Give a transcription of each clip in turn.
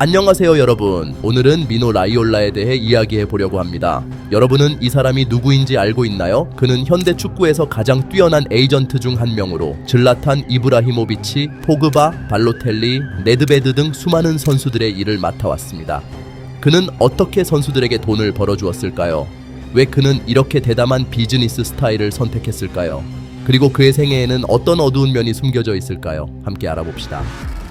안녕하세요 여러분. 오늘은 미노 라이올라에 대해 이야기해 보려고 합니다. 여러분은 이 사람이 누구인지 알고 있나요? 그는 현대 축구에서 가장 뛰어난 에이전트 중 한 명으로 질라탄 이브라히모비치, 포그바, 발로텔리, 네드베드 등 수많은 선수들의 일을 맡아왔습니다. 그는 어떻게 선수들에게 돈을 벌어주었을까요? 왜 그는 이렇게 대담한 비즈니스 스타일을 선택했을까요? 그리고 그의 생애에는 어떤 어두운 면이 숨겨져 있을까요? 함께 알아봅시다.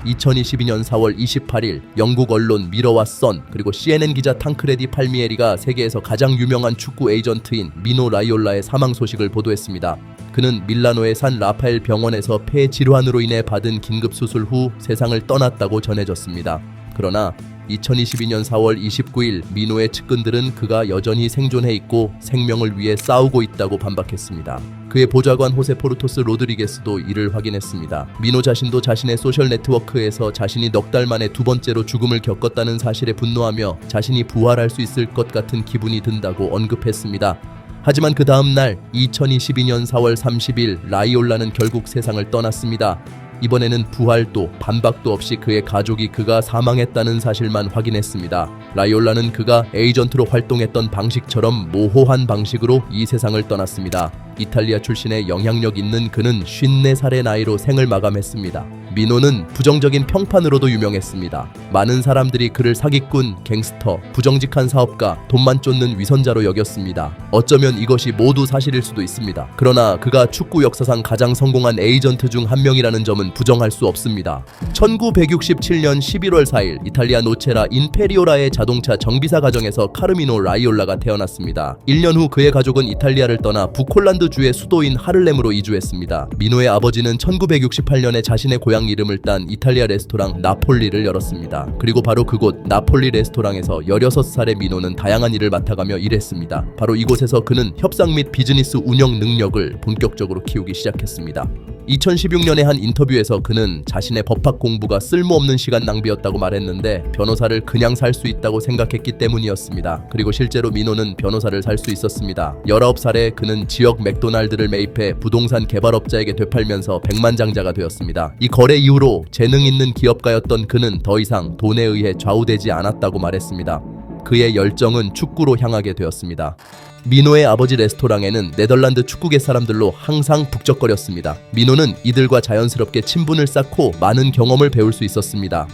2022년 4월 28일 영국 언론 미러와 선 그리고 CNN 기자 탕크레디 팔미에리가 세계에서 가장 유명한 축구 에이전트인 미노 라이올라의 사망 소식을 보도했습니다. 그는 밀라노의 산 라파엘 병원에서 폐 질환으로 인해 받은 긴급 수술 후 세상을 떠났다고 전해졌습니다. 그러나 2022년 4월 29일 미노의 측근들은 그가 여전히 생존해 있고 생명을 위해 싸우고 있다고 반박했습니다. 그의 보좌관 호세 포르토스 로드리게스도 이를 확인했습니다. 미노 자신도 자신의 소셜 네트워크에서 자신이 넉 달 만에 두 번째로 죽음을 겪었다는 사실에 분노하며 자신이 부활할 수 있을 것 같은 기분이 든다고 언급했습니다. 하지만 그 다음 날 2022년 4월 30일 라이올라는 결국 세상을 떠났습니다. 이번에는 부활도 반박도 없이 그의 가족이 그가 사망했다는 사실만 확인했습니다. 라이올라는 그가 에이전트로 활동했던 방식처럼 모호한 방식으로 이 세상을 떠났습니다. 이탈리아 출신의 영향력 있는 그는 54살의 나이로 생을 마감했습니다. 미노는 부정적인 평판으로도 유명했습니다. 많은 사람들이 그를 사기꾼, 갱스터, 부정직한 사업가, 돈만 쫓는 위선자로 여겼습니다. 어쩌면 이것이 모두 사실일 수도 있습니다. 그러나 그가 축구 역사상 가장 성공한 에이전트 중 한 명이라는 점은 부정할 수 없습니다. 1967년 11월 4일 이탈리아 노체라 인페리오라의 자동차 정비사 가정에서 카르미노 라이올라가 태어났습니다. 1년 후 그의 가족은 이탈리아를 떠나 북홀란드 주의 수도인 하를렘으로 이주했습니다. 미노의 아버지는 1968년에 자신의 고향 이름을 딴 이탈리아 레스토랑 나폴리를 열었습니다. 그리고 바로 그곳 나폴리 레스토랑에서 16살의 미노는 다양한 일을 맡아가며 일했습니다. 바로 이곳에서 그는 협상 및 비즈니스 운영 능력을 본격적으로 키우기 시작했습니다. 2016년에 한 인터뷰에서 그는 자신의 법학 공부가 쓸모없는 시간 낭비였다고 말했는데 변호사를 그냥 살 수 있다고 생각했기 때문이었습니다. 그리고 실제로 미노는 변호사를 살 수 있었습니다. 19살에 그는 지역 맥도날드를 매입해 부동산 개발업자에게 되팔면서 백만장자가 되었습니다. 이 거래 이후로 재능 있는 기업가였던 그는 더 이상 돈에 의해 좌우되지 않았다고 말했습니다. 그의 열정은 축구로 향하게 되었습니다. 미노의 아버지 레스토랑에는 네덜란드 축구계 사람들로 항상 북적거렸습니다. 미노는 이들과 자연스럽게 친분을 쌓고 많은 경험을 배울 수 있었습니다.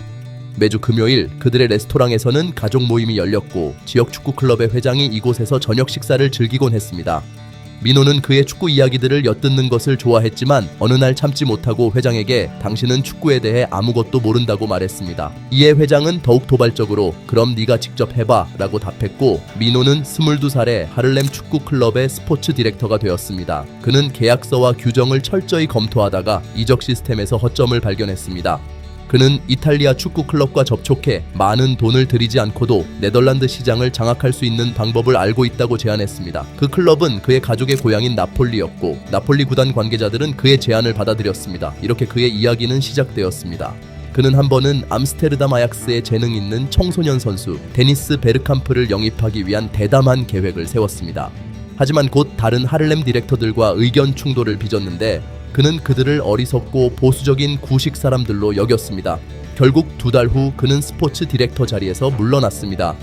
매주 금요일 그들의 레스토랑에서는 가족 모임이 열렸고 지역 축구 클럽의 회장이 이곳에서 저녁 식사를 즐기곤 했습니다. 미노는 그의 축구 이야기들을 엿듣는 것을 좋아했지만 어느 날 참지 못하고 회장에게 당신은 축구에 대해 아무것도 모른다고 말했습니다. 이에 회장은 더욱 도발적으로 그럼 네가 직접 해봐 라고 답했고 미노는 22살에 하를렘 축구 클럽의 스포츠 디렉터가 되었습니다. 그는 계약서와 규정을 철저히 검토하다가 이적 시스템에서 허점을 발견했습니다. 그는 이탈리아 축구 클럽과 접촉해 많은 돈을 들이지 않고도 네덜란드 시장을 장악할 수 있는 방법을 알고 있다고 제안했습니다. 그 클럽은 그의 가족의 고향인 나폴리였고 나폴리 구단 관계자들은 그의 제안을 받아들였습니다. 이렇게 그의 이야기는 시작되었습니다. 그는 한 번은 암스테르담 아약스의 재능 있는 청소년 선수 데니스 베르캄프를 영입하기 위한 대담한 계획을 세웠습니다. 하지만 곧 다른 하를렘 디렉터들과 의견 충돌을 빚었는데 그는 그들을 어리석고 보수적인 구식 사람들로 여겼습니다. 결국 2달 후 그는 스포츠 디렉터 자리에서 물러났습니다.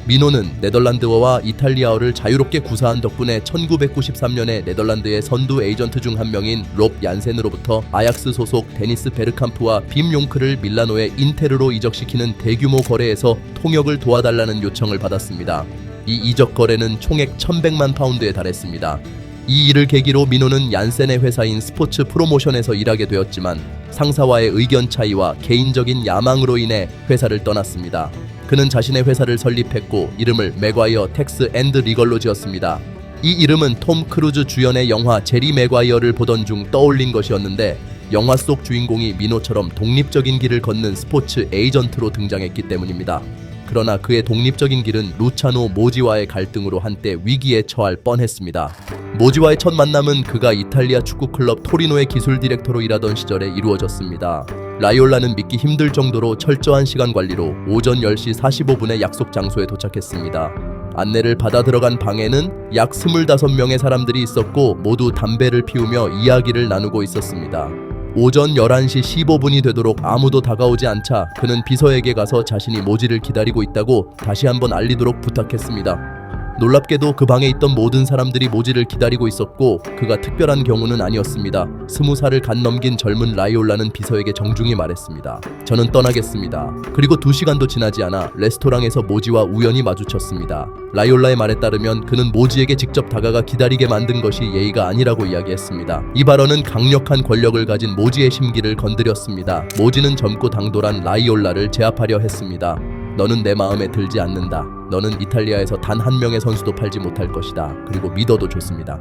미노는 네덜란드어와 이탈리아어를 자유롭게 구사한 덕분에 1993년에 네덜란드의 선두 에이전트 중 한 명인 롭 얀센으로부터 아약스 소속 데니스 베르캄프와 빔 용크를 밀라노의 인테르로 이적시키는 대규모 거래에서 통역을 도와달라는 요청을 받았습니다. 이 이적 거래는 총액 1,100만 파운드에 달했습니다. 이 일을 계기로 미노는 얀센의 회사인 스포츠 프로모션에서 일하게 되었지만 상사와의 의견 차이와 개인적인 야망으로 인해 회사를 떠났습니다. 그는 자신의 회사를 설립했고 이름을 맥과이어 텍스 앤드 리걸로 지었습니다. 이 이름은 톰 크루즈 주연의 영화 제리 맥과이어를 보던 중 떠올린 것이었는데 영화 속 주인공이 미노처럼 독립적인 길을 걷는 스포츠 에이전트로 등장했기 때문입니다. 그러나 그의 독립적인 길은 루차노 모지와의 갈등으로 한때 위기에 처할 뻔했습니다. 모지와의 첫 만남은 그가 이탈리아 축구 클럽 토리노의 기술 디렉터로 일하던 시절에 이루어졌습니다. 라이올라는 믿기 힘들 정도로 철저한 시간 관리로 오전 10시 45분에 약속 장소에 도착했습니다. 안내를 받아 들어간 방에는 약 25명의 사람들이 있었고 모두 담배를 피우며 이야기를 나누고 있었습니다. 오전 11시 15분이 되도록 아무도 다가오지 않자 그는 비서에게 가서 자신이 모지를 기다리고 있다고 다시 한번 알리도록 부탁했습니다. 놀랍게도 그 방에 있던 모든 사람들이 모지를 기다리고 있었고 그가 특별한 경우는 아니었습니다. 20살을 간 넘긴 젊은 라이올라는 비서에게 정중히 말했습니다. 저는 떠나겠습니다. 그리고 2시간도 지나지 않아 레스토랑에서 모지와 우연히 마주쳤습니다. 라이올라의 말에 따르면 그는 모지에게 직접 다가가 기다리게 만든 것이 예의가 아니라고 이야기했습니다. 이 발언은 강력한 권력을 가진 모지의 심기를 건드렸습니다. 모지는 젊고 당돌한 라이올라를 제압하려 했습니다. 너는 내 마음에 들지 않는다. 너는 이탈리아에서 단 한 명의 선수도 팔지 못할 것이다. 그리고 믿어도 좋습니다.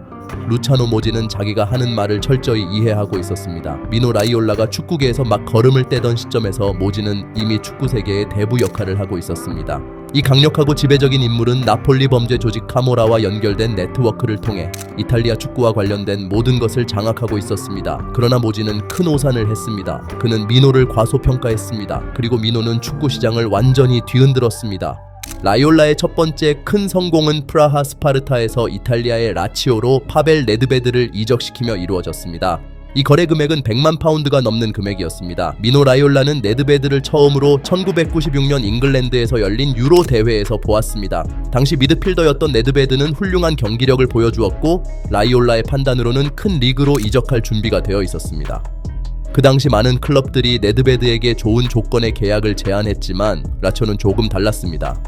루차노 모지는 자기가 하는 말을 철저히 이해하고 있었습니다. 미노 라이올라가 축구계에서 막 걸음을 떼던 시점에서 모지는 이미 축구 세계의 대부 역할을 하고 있었습니다. 이 강력하고 지배적인 인물은 나폴리 범죄 조직 카모라와 연결된 네트워크를 통해 이탈리아 축구와 관련된 모든 것을 장악하고 있었습니다. 그러나 모지는 큰 오산을 했습니다. 그는 미노를 과소평가했습니다. 그리고 미노는 축구 시장을 완전히 뒤흔들었습니다. 라이올라의 첫 번째 큰 성공은 프라하 스파르타에서 이탈리아의 라치오로 파벨 네드베드를 이적시키며 이루어졌습니다. 이 거래 금액은 100만 파운드가 넘는 금액이었습니다. 미노 라이올라는 네드베드를 처음으로 1996년 잉글랜드에서 열린 유로 대회에서 보았습니다. 당시 미드필더였던 네드베드는 훌륭한 경기력을 보여주었고 라이올라의 판단으로는 큰 리그로 이적할 준비가 되어 있었습니다. 그 당시 많은 클럽들이 네드베드에게 좋은 조건의 계약을 제안했지만 라치오는 조금 달랐습니다.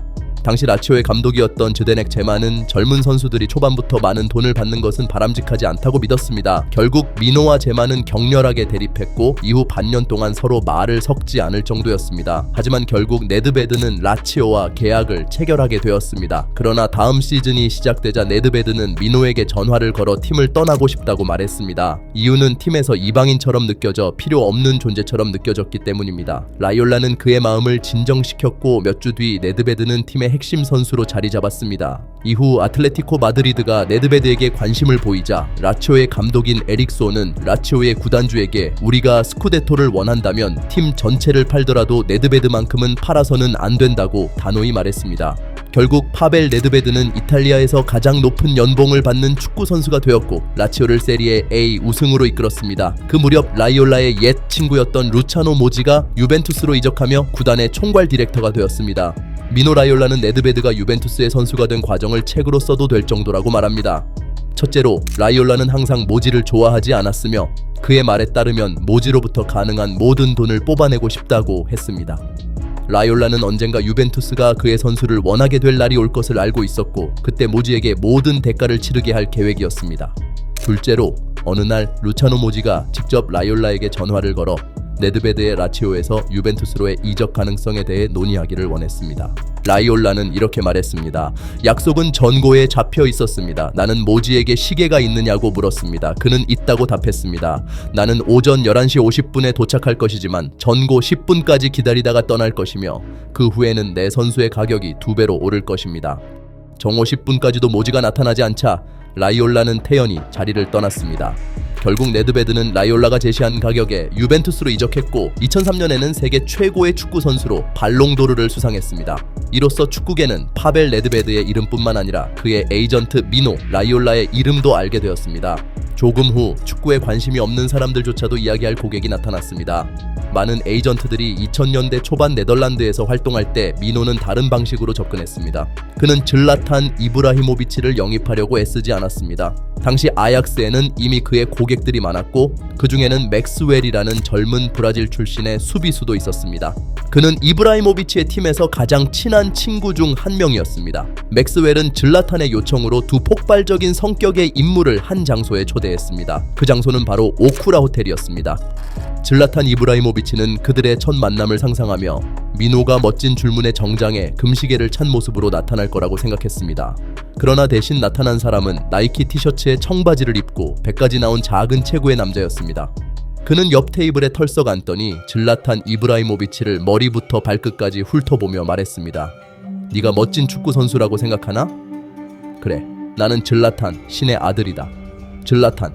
당시 라치오의 감독이었던 즈데넥 제마는 젊은 선수들이 초반부터 많은 돈을 받는 것은 바람직하지 않다고 믿었습니다. 결국 미노와 제마는 격렬하게 대립했고 이후 반년 동안 서로 말을 섞지 않을 정도였습니다. 하지만 결국 네드베드는 라치오와 계약을 체결하게 되었습니다. 그러나 다음 시즌이 시작되자 네드베드는 미노에게 전화를 걸어 팀을 떠나고 싶다고 말했습니다. 이유는 팀에서 이방인처럼 느껴져 필요 없는 존재처럼 느껴졌기 때문입니다. 라이올라는 그의 마음을 진정시켰고 몇 주 뒤 네드베드는 팀의 핵심 선수로 자리 잡았습니다. 이후 아틀레티코 마드리드가 네드베드에게 관심을 보이자 라치오의 감독인 에릭소는 라치오의 구단주에게 우리가 스쿠데토를 원한다면 팀 전체를 팔더라도 네드베드만큼은 팔아서는 안 된다고 단호히 말했습니다. 결국 파벨 네드베드는 이탈리아에서 가장 높은 연봉을 받는 축구 선수가 되었고 라치오를 세리에 A 우승으로 이끌었습니다. 그 무렵 라이올라의 옛 친구였던 루차노 모지가 유벤투스로 이적하며 구단의 총괄 디렉터가 되었습니다. 미노 라이올라는 네드베드가 유벤투스의 선수가 된 과정을 책으로 써도 될 정도라고 말합니다. 첫째로 라이올라는 항상 모지를 좋아하지 않았으며 그의 말에 따르면 모지로부터 가능한 모든 돈을 뽑아내고 싶다고 했습니다. 라이올라는 언젠가 유벤투스가 그의 선수를 원하게 될 날이 올 것을 알고 있었고 그때 모지에게 모든 대가를 치르게 할 계획이었습니다. 둘째로 어느 날 루차노 모지가 직접 라이올라에게 전화를 걸어 네드베드의 라치오에서 유벤투스로의 이적 가능성에 대해 논의하기를 원했습니다. 라이올라는 이렇게 말했습니다. 약속은 전고에 잡혀 있었습니다. 나는 모지에게 시계가 있느냐고 물었습니다. 그는 있다고 답했습니다. 나는 오전 11시 50분에 도착할 것이지만 전고 10분까지 기다리다가 떠날 것이며 그 후에는 내 선수의 가격이 2배로 오를 것입니다. 정오 10분까지도 모지가 나타나지 않자 라이올라는 태연히 자리를 떠났습니다. 결국 네드베드는 라이올라가 제시한 가격에 유벤투스로 이적했고 2003년에는 세계 최고의 축구 선수로 발롱도르를 수상했습니다. 이로써 축구계는 파벨 네드베드의 이름뿐만 아니라 그의 에이전트 미노 라이올라의 이름도 알게 되었습니다. 조금 후 축구에 관심이 없는 사람들조차도 이야기할 고객이 나타났습니다. 많은 에이전트들이 2000년대 초반 네덜란드에서 활동할 때 미노는 다른 방식으로 접근했습니다. 그는 질라탄 이브라히모비치를 영입하려고 애쓰지 않았습니다. 당시 아약스에는 이미 그의 고객들이 많았고 그 중에는 맥스웰이라는 젊은 브라질 출신의 수비수도 있었습니다. 그는 이브라히모비치의 팀에서 가장 친한 친구 중 한 명이었습니다. 맥스웰은 질라탄의 요청으로 두 폭발적인 성격의 인물을 한 장소에 초대했습니다. 그 장소는 바로 오쿠라 호텔이었습니다. 질라탄 이브라히모비치는 그들의 첫 만남을 상상하며 미노가 멋진 줄무늬 정장에 금시계를 찬 모습으로 나타날 거라고 생각했습니다. 그러나 대신 나타난 사람은 나이키 티셔츠에 청바지를 입고 배까지 나온 작은 체구의 남자였습니다. 그는 옆 테이블에 털썩 앉더니 질라탄 이브라히모비치를 머리부터 발끝까지 훑어보며 말했습니다. 네가 멋진 축구 선수라고 생각하나? 그래, 나는 질라탄, 신의 아들이다. 질라탄,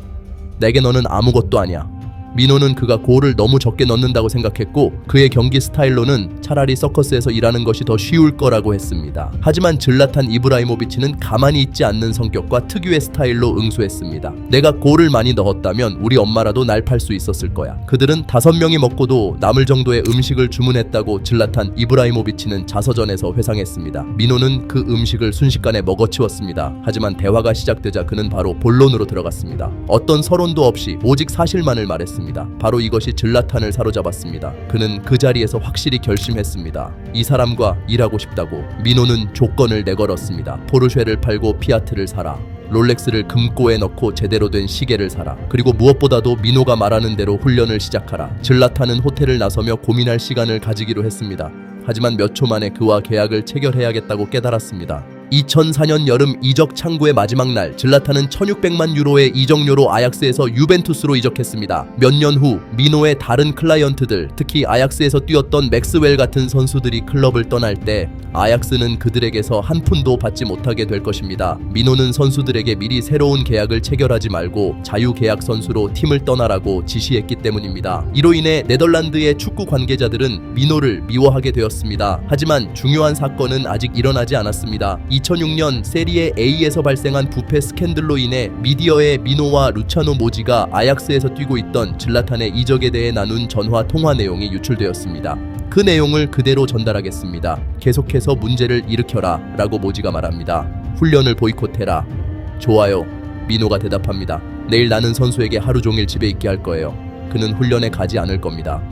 내게 너는 아무것도 아니야. 미노는 그가 골을 너무 적게 넣는다고 생각했고 그의 경기 스타일로는 차라리 서커스에서 일하는 것이 더 쉬울 거라고 했습니다. 하지만 질라탄 이브라히모비치는 가만히 있지 않는 성격과 특유의 스타일로 응수했습니다. 내가 골을 많이 넣었다면 우리 엄마라도 날 팔 수 있었을 거야. 그들은 5명이 먹고도 남을 정도의 음식을 주문했다고 질라탄 이브라히모비치는 자서전에서 회상했습니다. 미노는 그 음식을 순식간에 먹어치웠습니다. 하지만 대화가 시작되자 그는 바로 본론으로 들어갔습니다. 어떤 서론도 없이 오직 사실만을 말했습니다. 바로 이것이 질라탄을 사로잡았습니다. 그는 그 자리에서 확실히 결심했습니다. 이 사람과 일하고 싶다고. 미노는 조건을 내걸었습니다. 포르쉐를 팔고 피아트를 사라. 롤렉스를 금고에 넣고 제대로 된 시계를 사라. 그리고 무엇보다도 미노가 말하는 대로 훈련을 시작하라. 질라탄은 호텔을 나서며 고민할 시간을 가지기로 했습니다. 하지만 몇 초 만에 그와 계약을 체결해야겠다고 깨달았습니다. 2004년 여름 이적 창구의 마지막 날, 질라탄은 1600만 유로의 이적료로 아약스에서 유벤투스로 이적했습니다. 몇 년 후 미노의 다른 클라이언트들, 특히 아약스에서 뛰었던 맥스웰 같은 선수들이 클럽을 떠날 때 아약스는 그들에게서 한 푼도 받지 못하게 될 것입니다. 미노는 선수들에게 미리 새로운 계약을 체결하지 말고 자유계약 선수로 팀을 떠나라고 지시했기 때문입니다. 이로 인해 네덜란드의 축구 관계자들은 미노를 미워하게 되었습니다. 하지만 중요한 사건은 아직 일어나지 않았습니다. 2006년 세리에 A에서 발생한 부패 스캔들로 인해 미디어에 미노와 루차노 모지가 아약스에서 뛰고 있던 질라탄의 이적에 대해 나눈 전화 통화 내용이 유출되었습니다. 그 내용을 그대로 전달하겠습니다. 계속해서 문제를 일으켜라 라고 모지가 말합니다. 훈련을 보이콧해라. 좋아요. 미노가 대답합니다. 내일 나는 선수에게 하루 종일 집에 있게 할 거예요. 그는 훈련에 가지 않을 겁니다.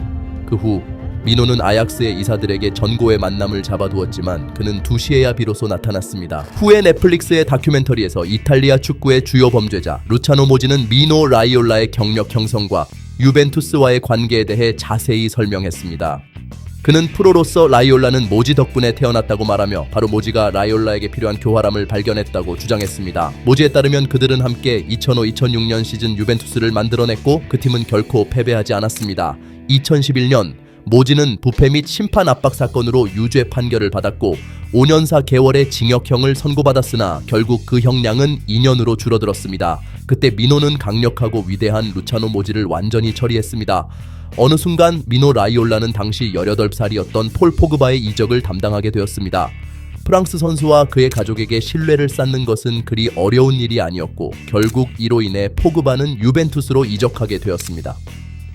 그 후 미노는 아약스의 이사들에게 전고의 만남을 잡아두었지만 그는 2시에야 비로소 나타났습니다. 후에 넷플릭스의 다큐멘터리에서 이탈리아 축구의 주요 범죄자 루차노 모지는 미노 라이올라의 경력 형성과 유벤투스와의 관계에 대해 자세히 설명했습니다. 그는 프로로서 라이올라는 모지 덕분에 태어났다고 말하며 바로 모지가 라이올라에게 필요한 교활함을 발견했다고 주장했습니다. 모지에 따르면 그들은 함께 2005-2006년 시즌 유벤투스를 만들어냈고 그 팀은 결코 패배하지 않았습니다. 2011년 모지는 부패 및 심판 압박 사건으로 유죄 판결을 받았고 5년 4개월의 징역형을 선고받았으나 결국 그 형량은 2년으로 줄어들었습니다. 그때 미노는 강력하고 위대한 루차노 모지를 완전히 처리했습니다. 어느 순간 미노 라이올라는 당시 18살이었던 폴 포그바의 이적을 담당하게 되었습니다. 프랑스 선수와 그의 가족에게 신뢰를 쌓는 것은 그리 어려운 일이 아니었고 결국 이로 인해 포그바는 유벤투스로 이적하게 되었습니다.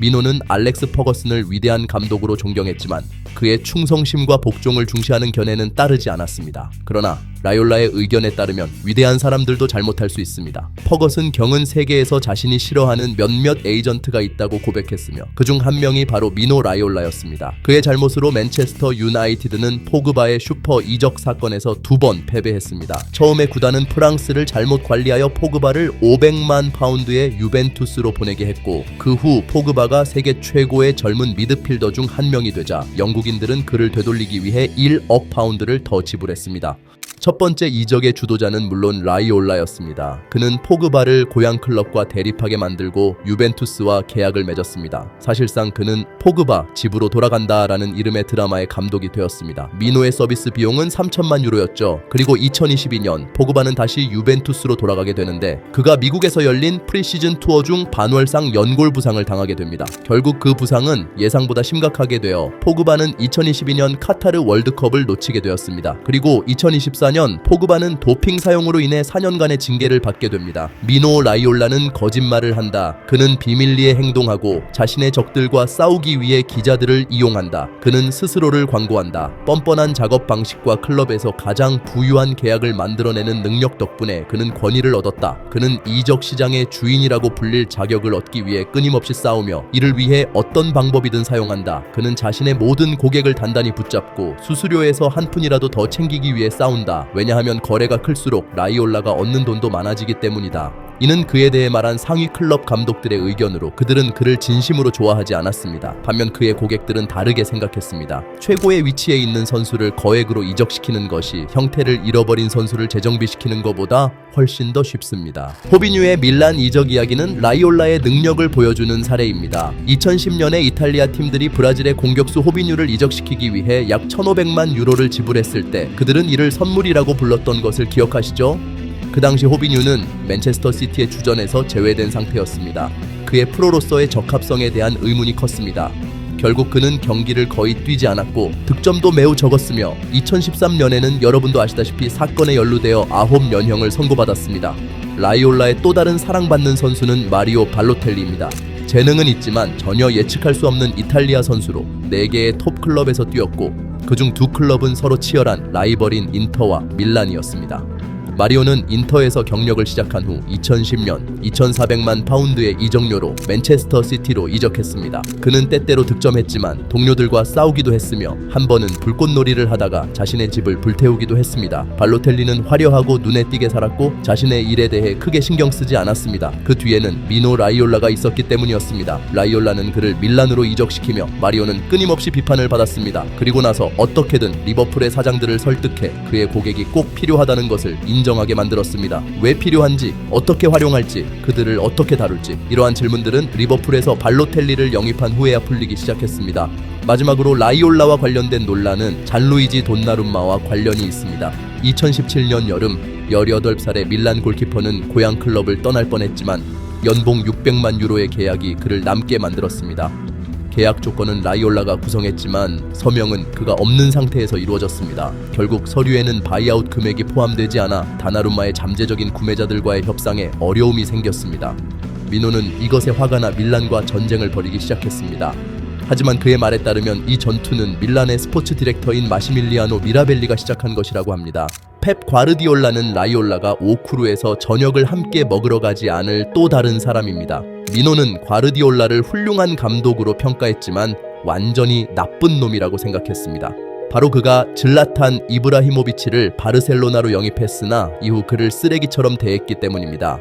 미노는 알렉스 퍼거슨을 위대한 감독으로 존경했지만 그의 충성심과 복종을 중시하는 견해는 따르지 않았습니다. 그러나 라이올라의 의견에 따르면 위대한 사람들도 잘못할 수 있습니다. 퍼거슨 경은 세계에서 자신이 싫어하는 몇몇 에이전트가 있다고 고백했으며 그중 한 명이 바로 미노 라이올라였습니다. 그의 잘못으로 맨체스터 유나이티드는 포그바의 슈퍼 이적 사건에서 2번 패배했습니다. 처음에 구단은 프랑스를 잘못 관리하여 포그바를 500만 파운드의 유벤투스로 보내게 했고 그 후 포그바가 세계 최고의 젊은 미드필더 중 한 명이 되자 영국인들은 그를 되돌리기 위해 1억 파운드를 더 지불했습니다. 첫 번째 이적의 주도자는 물론 라이올라였습니다. 그는 포그바를 고향 클럽과 대립하게 만들고 유벤투스와 계약을 맺었습니다. 사실상 그는 포그바 집으로 돌아간다라는 이름의 드라마의 감독이 되었습니다. 미노의 서비스 비용은 3천만 유로였죠. 그리고 2022년 포그바는 다시 유벤투스로 돌아가게 되는데 그가 미국에서 열린 프리시즌 투어 중 반월상 연골 부상을 당하게 됩니다. 결국 그 부상은 예상보다 심각하게 되어 포그바는 2022년 카타르 월드컵을 놓치게 되었습니다. 그리고 2024년 포그바는 도핑 사용으로 인해 4년간의 징계를 받게 됩니다. 미노 라이올라는 거짓말을 한다. 그는 비밀리에 행동하고 자신의 적들과 싸우기 위해 기자들을 이용한다. 그는 스스로를 광고한다. 뻔뻔한 작업 방식과 클럽에서 가장 부유한 계약을 만들어내는 능력 덕분에 그는 권위를 얻었다. 그는 이적 시장의 주인이라고 불릴 자격을 얻기 위해 끊임없이 싸우며 이를 위해 어떤 방법이든 사용한다. 그는 자신의 모든 고객을 단단히 붙잡고 수수료에서 한 푼이라도 더 챙기기 위해 싸운다. 왜냐하면 거래가 클수록 라이올라가 얻는 돈도 많아지기 때문이다. 이는 그에 대해 말한 상위 클럽 감독들의 의견으로 그들은 그를 진심으로 좋아하지 않았습니다. 반면 그의 고객들은 다르게 생각했습니다. 최고의 위치에 있는 선수를 거액으로 이적시키는 것이 형태를 잃어버린 선수를 재정비시키는 것보다 훨씬 더 쉽습니다. 호비뉴의 밀란 이적 이야기는 라이올라의 능력을 보여주는 사례입니다. 2010년에 이탈리아 팀들이 브라질의 공격수 호비뉴를 이적시키기 위해 약 1,500만 유로를 지불했을 때 그들은 이를 선물이라고 불렀던 것을 기억하시죠? 그 당시 호비뉴는 맨체스터 시티의 주전에서 제외된 상태였습니다. 그의 프로로서의 적합성에 대한 의문이 컸습니다. 결국 그는 경기를 거의 뛰지 않았고 득점도 매우 적었으며 2013년에는 여러분도 아시다시피 사건에 연루되어 9연형을 선고받았습니다. 라이올라의 또 다른 사랑받는 선수는 마리오 발로텔리입니다. 재능은 있지만 전혀 예측할 수 없는 이탈리아 선수로 4개의 톱 클럽에서 뛰었고 그중 2클럽은 서로 치열한 라이벌인 인터와 밀란이었습니다. 마리오는 인터에서 경력을 시작한 후 2010년 2,400만 파운드의 이적료로 맨체스터 시티로 이적했습니다. 그는 때때로 득점했지만 동료들과 싸우기도 했으며 한 번은 불꽃놀이를 하다가 자신의 집을 불태우기도 했습니다. 발로텔리는 화려하고 눈에 띄게 살았고 자신의 일에 대해 크게 신경 쓰지 않았습니다. 그 뒤에는 미노 라이올라가 있었기 때문이었습니다. 라이올라는 그를 밀란으로 이적시키며 마리오는 끊임없이 비판을 받았습니다. 그리고 나서 어떻게든 리버풀의 사장들을 설득해 그의 고객이 꼭 필요하다는 것을 인정하게 만들었습니다. 왜 필요한지, 어떻게 활용할지, 그들을 어떻게 다룰지 이러한 질문들은 리버풀에서 발로텔리를 영입한 후에야 풀리기 시작했습니다. 마지막으로 라이올라와 관련된 논란은 잔루이지 돈나룸마와 관련이 있습니다. 2017년 여름 18살의 밀란 골키퍼는 고향 클럽을 떠날 뻔했지만 연봉 600만 유로의 계약이 그를 남게 만들었습니다. 계약 조건은 라이올라가 구성했지만 서명은 그가 없는 상태에서 이루어졌습니다. 결국 서류에는 바이아웃 금액이 포함되지 않아 다나룸마의 잠재적인 구매자들과의 협상에 어려움이 생겼습니다. 미노는 이것에 화가 나 밀란과 전쟁을 벌이기 시작했습니다. 하지만 그의 말에 따르면 이 전투는 밀란의 스포츠 디렉터인 마시밀리아노 미라벨리가 시작한 것이라고 합니다. 펩 과르디올라는 라이올라가 오크루에서 저녁을 함께 먹으러 가지 않을 또 다른 사람입니다. 미노는 과르디올라를 훌륭한 감독으로 평가했지만 완전히 나쁜 놈이라고 생각했습니다. 바로 그가 질라탄 이브라히모비치를 바르셀로나로 영입했으나 이후 그를 쓰레기처럼 대했기 때문입니다.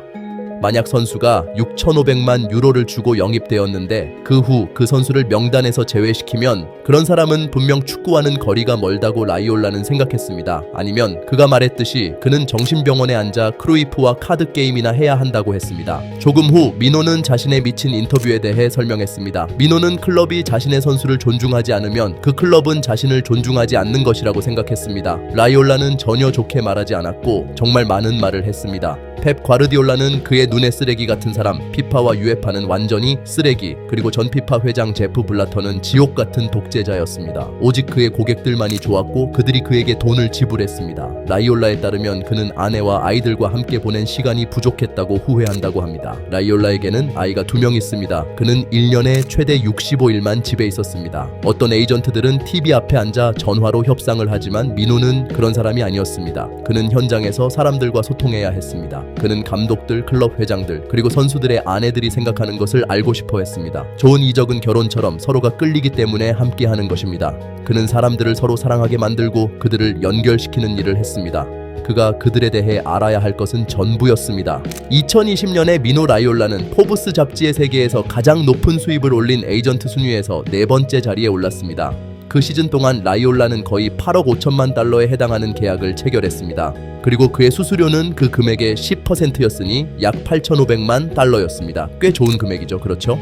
만약 선수가 6,500만 유로를 주고 영입되었는데 그 후 그 선수를 명단에서 제외시키면 그런 사람은 분명 축구와는 거리가 멀다고 라이올라는 생각했습니다. 아니면 그가 말했듯이 그는 정신병원에 앉아 크루이프와 카드게임이나 해야 한다고 했습니다. 조금 후 미노는 자신의 미친 인터뷰에 대해 설명했습니다. 미노는 클럽이 자신의 선수를 존중하지 않으면 그 클럽은 자신을 존중하지 않는 것이라고 생각했습니다. 라이올라는 전혀 좋게 말하지 않았고 정말 많은 말을 했습니다. 펩 과르디올라는 그의 눈의 쓰레기 같은 사람, 피파와 유에파는 완전히 쓰레기, 그리고 전 피파 회장 제프 블라터는 지옥 같은 독재자였습니다. 오직 그의 고객들만이 좋았고 그들이 그에게 돈을 지불했습니다. 라이올라에 따르면 그는 아내와 아이들과 함께 보낸 시간이 부족했다고 후회한다고 합니다. 라이올라에게는 아이가 2명 있습니다. 그는 1년에 최대 65일만 집에 있었습니다. 어떤 에이전트들은 TV 앞에 앉아 전화로 협상을 하지만 미노는 그런 사람이 아니었습니다. 그는 현장에서 사람들과 소통해야 했습니다. 그는 감독들, 클럽 회장들, 그리고 선수들의 아내들이 생각하는 것을 알고 싶어 했습니다. 좋은 이적은 결혼처럼 서로가 끌리기 때문에 함께하는 것입니다. 그는 사람들을 서로 사랑하게 만들고 그들을 연결시키는 일을 했습니다. 그가 그들에 대해 알아야 할 것은 전부였습니다. 2020년에 미노 라이올라는 포브스 잡지의 세계에서 가장 높은 수입을 올린 에이전트 순위에서 4번째 자리에 올랐습니다. 그 시즌 동안 라이올라는 거의 8억 5천만 달러에 해당하는 계약을 체결했습니다. 그리고 그의 수수료는 그 금액의 10%였으니 약 8,500만 달러였습니다. 꽤 좋은 금액이죠, 그렇죠?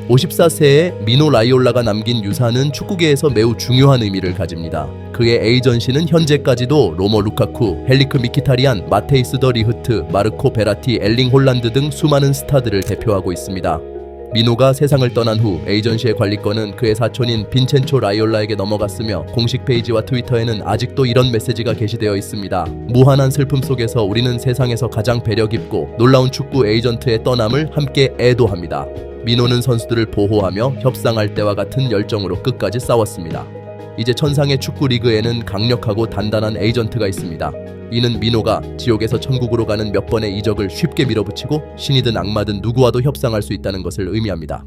54세의 미노 라이올라가 남긴 유산은 축구계에서 매우 중요한 의미를 가집니다. 그의 에이전시는 현재까지도 로모 루카쿠, 헬리크 미키타리안, 마테이스 더 리흐트, 마르코 베라티, 엘링 홀란드 등 수많은 스타들을 대표하고 있습니다. 미노가 세상을 떠난 후 에이전시의 관리권은 그의 사촌인 빈첸초 라이올라에게 넘어갔으며 공식 페이지와 트위터에는 아직도 이런 메시지가 게시되어 있습니다. 무한한 슬픔 속에서 우리는 세상에서 가장 배려 깊고 놀라운 축구 에이전트의 떠남을 함께 애도합니다. 미노는 선수들을 보호하며 협상할 때와 같은 열정으로 끝까지 싸웠습니다. 이제 천상의 축구 리그에는 강력하고 단단한 에이전트가 있습니다. 이는 미노가 지옥에서 천국으로 가는 몇 번의 이적을 쉽게 밀어붙이고 신이든 악마든 누구와도 협상할 수 있다는 것을 의미합니다.